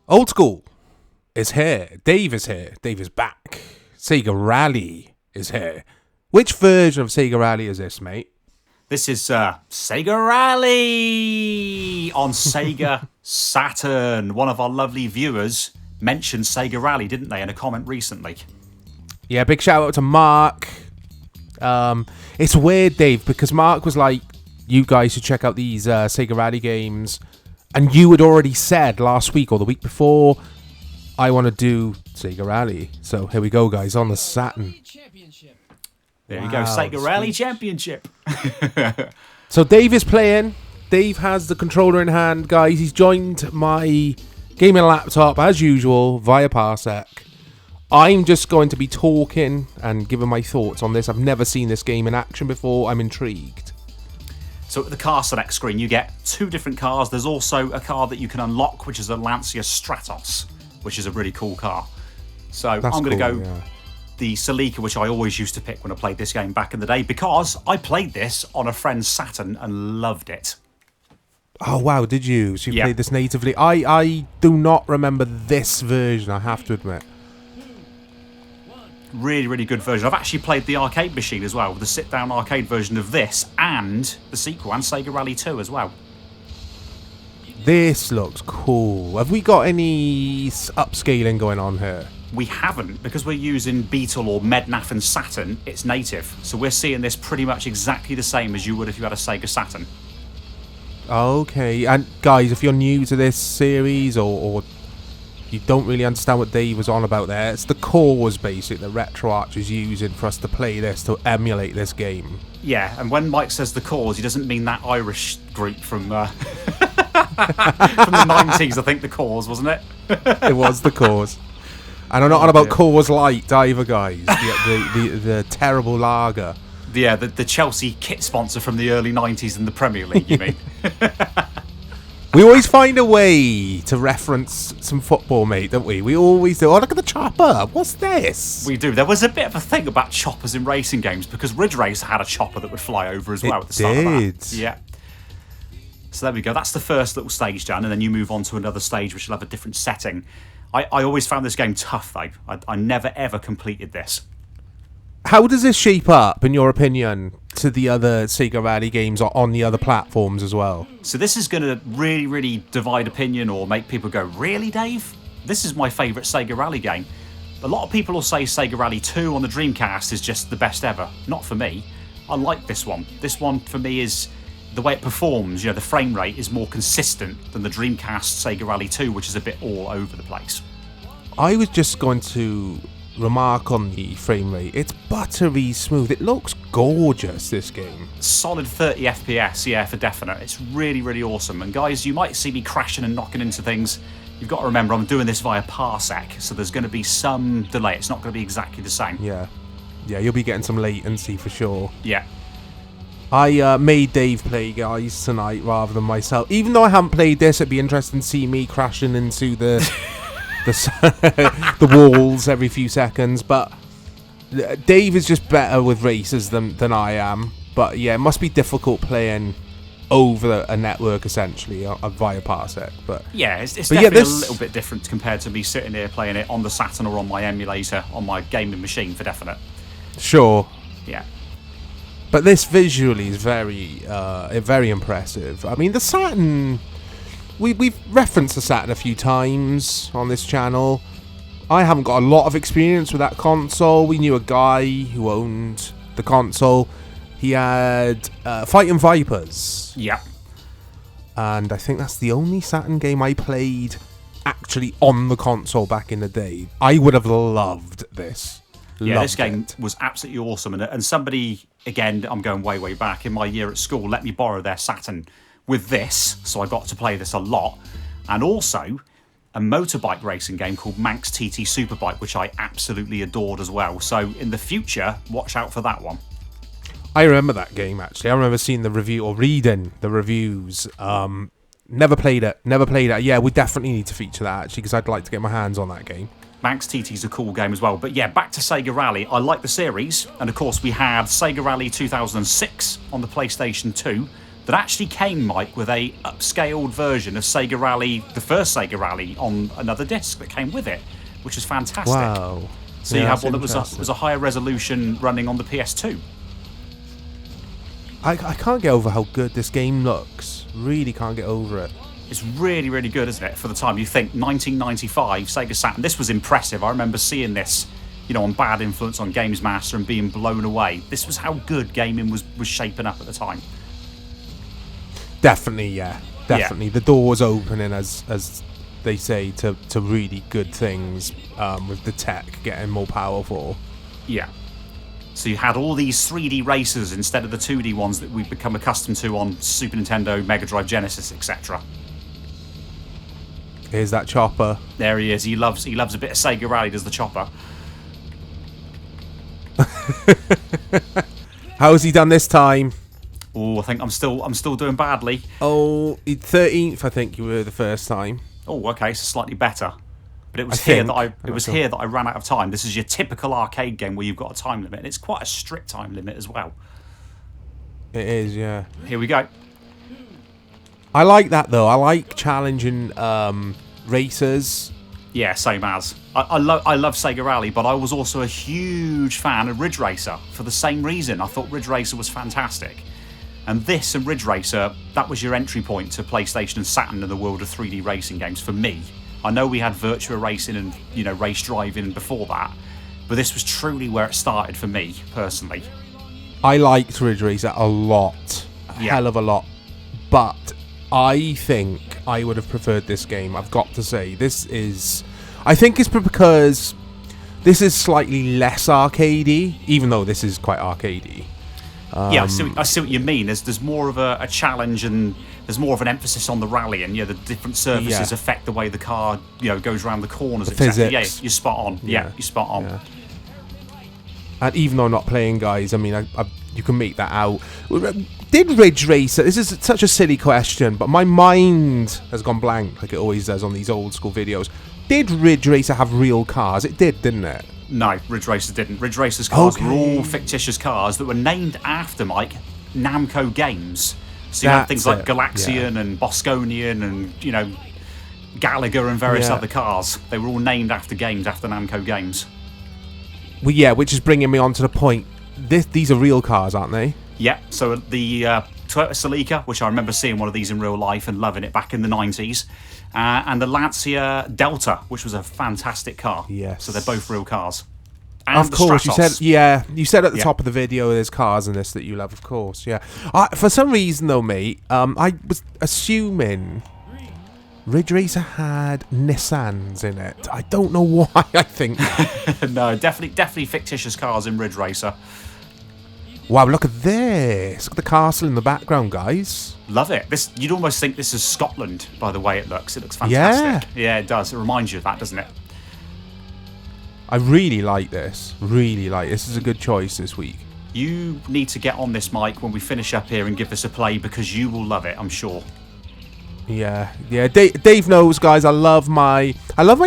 Old school is here. Dave is here. Dave is back. Sega Rally is here. Which version of Sega Rally is this, mate? This is Sega Rally on Sega Saturn. One of our lovely viewers mentioned Sega Rally, didn't they, in a comment recently? Yeah, big shout out to Mark. It's weird, Dave, because Mark was like, you guys should check out these Sega Rally games. And you had already said last week or the week before, I want to do Sega Rally. So here we go, guys, on the Saturn. There you go, Sega Rally Championship. So Dave is playing. Dave has the controller in hand, guys. He's joined my gaming laptop, as usual, via Parsec. I'm just going to be talking and giving my thoughts on this. I've never seen this game in action before. I'm intrigued. So at the car select screen, you get two different cars. There's also a car that you can unlock, which is a Lancia Stratos, which is a really cool car. So I'm going to go the Celica, which I always used to pick when I played this game back in the day, because I played this on a friend's Saturn and loved it. Oh, wow, did you? So you played this natively. I do not remember this version, I have to admit. Really, really good version. I've actually played the arcade machine as well, the sit-down arcade version of this, and the sequel, and Sega Rally 2 as well. This looks cool. Have we got any upscaling going on here? We haven't, because we're using Beetle or Mednav and Saturn, it's native. So we're seeing this pretty much exactly the same as you would if you had a Sega Saturn. Okay, and guys, if you're new to this series or you don't really understand what Dave was on about there, it's the cores, basically, that RetroArch is using for us to play this, to emulate this game. Yeah, and when Mike says the cores, he doesn't mean that Irish group from from the 90s, I think, the cores, wasn't it? It was the cores. And I'm not on about Coors Light either, guys. The terrible lager. Yeah, the Chelsea kit sponsor from the early 90s in the Premier League, you mean? We always find a way to reference some football, mate, don't we? We always do. Oh, look at the chopper. What's this? We do. There was a bit of a thing about choppers in racing games, because Ridge Racer had a chopper that would fly over as well at the start of that. Yeah. So there we go. That's the first little stage done, and then you move on to another stage which will have a different setting. I always found this game tough, though. I never, ever completed this. How does this shape up, in your opinion, to the other Sega Rally games on the other platforms as well? So this is going to really, really divide opinion or make people go, really, Dave? This is my favourite Sega Rally game. A lot of people will say Sega Rally 2 on the Dreamcast is just the best ever. Not for me. I like this one. This one, for me, is the way it performs. You know, the frame rate is more consistent than the Dreamcast Sega Rally 2, which is a bit all over the place. I was just going to remark on the frame rate. It's buttery smooth. It looks gorgeous, this game. Solid 30 FPS, yeah, for definite. It's really, really awesome. And guys, you might see me crashing and knocking into things. You've got to remember, I'm doing this via Parsec, so there's going to be some delay. It's not going to be exactly the same. Yeah, you'll be getting some latency for sure. Yeah. I made Dave play, guys, tonight rather than myself. Even though I haven't played this, it'd be interesting to see me crashing into the the walls every few seconds. But Dave is just better with races than I am. But yeah, it must be difficult playing over a network, essentially, via Parsec. But yeah, it's definitely a little bit different compared to me sitting here playing it on the Saturn or on my emulator, on my gaming machine, for definite. Sure. Yeah. But this visually is very impressive. I mean, the Saturn... We've referenced the Saturn a few times on this channel. I haven't got a lot of experience with that console. We knew a guy who owned the console. He had Fighting Vipers. Yeah. And I think that's the only Saturn game I played actually on the console back in the day. I would have loved this. Yeah, this game was absolutely awesome. And somebody, again, I'm going way, way back, in my year at school, let me borrow their Saturn with this, so I got to play this a lot. And also a motorbike racing game called Manx TT Superbike, which I absolutely adored as well. So in the future, watch out for that one. I remember that game, actually. I remember seeing the review, or reading the reviews. Never played it. Yeah, we definitely need to feature that, actually, because I'd like to get my hands on that game. Manx TT's a cool game as well. But yeah, back to Sega Rally. I like the series. And of course, we had Sega Rally 2006 on the PlayStation 2. that actually came, Mike, with a upscaled version of Sega Rally, the first Sega Rally, on another disc that came with it, which is fantastic. Wow. So you have one that was a higher resolution running on the PS2. I can't get over how good this game looks. Really can't get over it. It's really, really good, isn't it? For the time, you think 1995 Sega Saturn. This was impressive. I remember seeing this, on Bad Influence on Games Master and being blown away. This was how good gaming was shaping up at the time. Definitely, yeah. Definitely. Yeah. The door was opening, as they say, to really good things, with the tech getting more powerful. Yeah. So you had all these 3D racers instead of the 2D ones that we've become accustomed to on Super Nintendo, Mega Drive, Genesis, etc. Here's that chopper. There he is. He loves a bit of Sega Rally, does the chopper. How's he done this time? Oh, I think I'm still doing badly. Oh, 13th, I think you were the first time. Oh, okay, so slightly better. But it was here that I ran out of time. This is your typical arcade game where you've got a time limit, and it's quite a strict time limit as well. It is, yeah. Here we go. I like that though. I like challenging racers. Yeah, same as. I love Sega Rally, but I was also a huge fan of Ridge Racer for the same reason. I thought Ridge Racer was fantastic. And this and Ridge Racer, that was your entry point to PlayStation and Saturn in the world of 3D racing games for me. I know we had Virtua Racing and race driving before that, but this was truly where it started for me personally. I liked Ridge Racer a lot, hell of a lot, but I think I would have preferred this game. I've got to say, I think it's because this is slightly less arcadey, even though this is quite arcadey. Yeah, I see what you mean. There's more of a challenge, and there's more of an emphasis on the rally, and the different surfaces affect the way the car goes around the corners. Physics. Yeah, you're spot on. Yeah, you're spot on. Yeah. And even though I'm not playing, guys, I mean, you can make that out. Did Ridge Racer? This is such a silly question, but my mind has gone blank, like it always does on these old school videos. Did Ridge Racer have real cars? It did, didn't it? No, Ridge Racer didn't. Ridge Racer's cars were all fictitious cars that were named after, Mike, Namco games. So you had things like Galaxian and Bosconian and, Gallagher and various other cars. They were all named after games, after Namco games. Well, yeah, which is bringing me on to the point. These are real cars, aren't they? Yeah, so the Toyota Celica, which I remember seeing one of these in real life and loving it back in the 90s, and the Lancia Delta, which was a fantastic car. Yes. So they're both real cars. And of course, Stratos. you said at the top of the video there's cars in this that you love, of course, yeah. For some reason though, mate, I was assuming Ridge Racer had Nissans in it. I don't know why I think that. No, definitely fictitious cars in Ridge Racer. Wow, look at this. Look at the castle in the background, guys. Love it. You'd almost think this is Scotland by the way it looks. It looks fantastic. Yeah, it does. It reminds you of that, doesn't it? I really like this. Really like this. This is a good choice this week. You need to get on this, Mike, when we finish up here and give this a play, because you will love it, I'm sure. Yeah. Dave knows, guys. I love my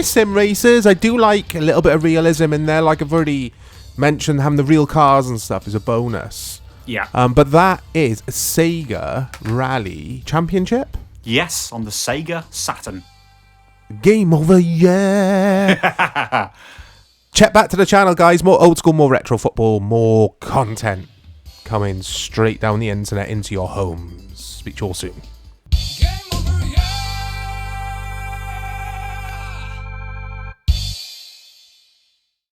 sim racers. I do like a little bit of realism in there. Like I've already mentioned, having the real cars and stuff is a bonus. Yeah. But that is a Sega Rally Championship. Yes, on the Sega Saturn. Game over, yeah. Check back to the channel, guys. More old school, more retro football, more content coming straight down the internet into your homes. Speak to you all soon.